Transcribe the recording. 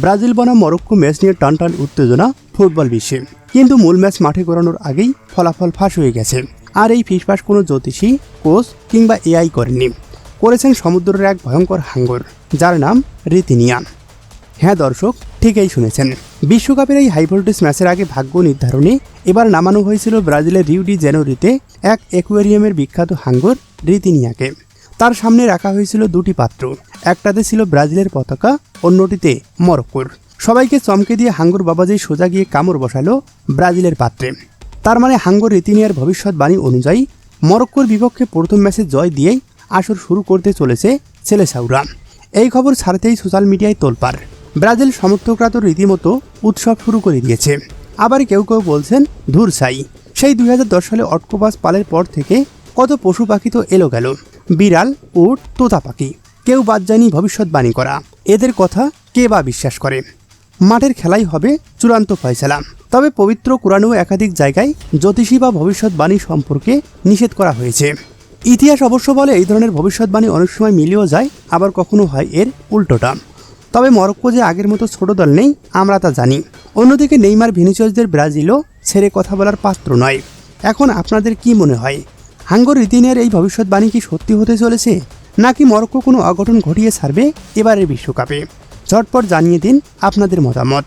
Brazil বনাম Morocco match নিয়ে টানটান উত্তেজনা ফুটবল বিশ্বে, কিন্তু মূল ম্যাচ মাঠে গড়ানোর আগেই ফলাফল ফাঁস হয়ে গেছে। আর এই ফিসফাস কোনো জ্যোতিষী, কোচ কিংবা এআই করেননি, করেছেন সমুদ্রের এক ভয়ঙ্কর হাঙ্গর, যার নাম রীতিনিয়া। হ্যাঁ দর্শক, ঠিকই শুনেছেন। বিশ্বকাপের এই হাই ভোল্টেজ ম্যাচের আগে ভাগ্য নির্ধারণে এবার নামানো হয়েছিল ব্রাজিলের রিও ডি জেনেরিওতে এক অ্যাকোয়ারিয়ামের বিখ্যাত হাঙ্গর রীতিনিয়াকে। তার সামনে রাখা হয়েছিল দুটি পাত্র, একটাতে ছিল ব্রাজিলের পতাকা, অন্যটিতে মরক্কোর। সবাইকে চমকে দিয়ে হাঙ্গর বাবাজি সোজা গিয়ে কামড় বসালো ব্রাজিলের পাত্রে। তার মানে হাঙ্গর রীতিনিয়ার ভবিষ্যৎবাণী অনুযায়ী মরক্কোর বিপক্ষে প্রথম ম্যাচে জয় দিয়েই আসর শুরু করতে চলেছে সেলেসাউরা। এই খবর ছাড়তেই সোশ্যাল মিডিয়ায় তোলপাড়। ব্রাজিল সমর্থকরা তো রীতিমতো উৎসব শুরু করে দিয়েছে। আবার কেউ কেউ বলছেন ধুর সাই, সেই 2010 সালে অক্টোপাস পালের পর থেকে কত পশু পাখি তো এলো গেল, বিড়াল, উট, তোতা পাখি, কেউ বাদ যায়নি ভবিষ্যৎবাণী করা। এদের কথা কে বা বিশ্বাস করে? মাঠের খেলাই হবে চূড়ান্ত ফয়সালা। তবে পবিত্র কোরআনেও একাধিক জায়গায় জ্যোতিষী বা ভবিষ্যৎবাণী সম্পর্কে নিষেধ করা হয়েছে। ইতিহাস অবশ্য বলে এই ধরনের ভবিষ্যৎবাণী অনেক সময় মিলেও যায়, আবার কখনো হয় এর উল্টোটা। তবে মরক্কো যে আগের মতো ছোট দল নেই, আমরা তা জানি। অন্যদিকে নেইমার, ভিনিসিয়াসদের ব্রাজিলও ছেড়ে কথা বলার পাত্র নয়। এখন আপনাদের কি মনে হয়, হাঙ্গর রীতিনিয়ার এই ভবিষ্যৎবাণী কি সত্যি হতে চলেছে, নাকি মরক্কো কোনো অঘটন ঘটিয়ে ছাড়বে এবারের বিশ্বকাপে? ঝটপট জানিয়ে দিন আপনাদের মতামত।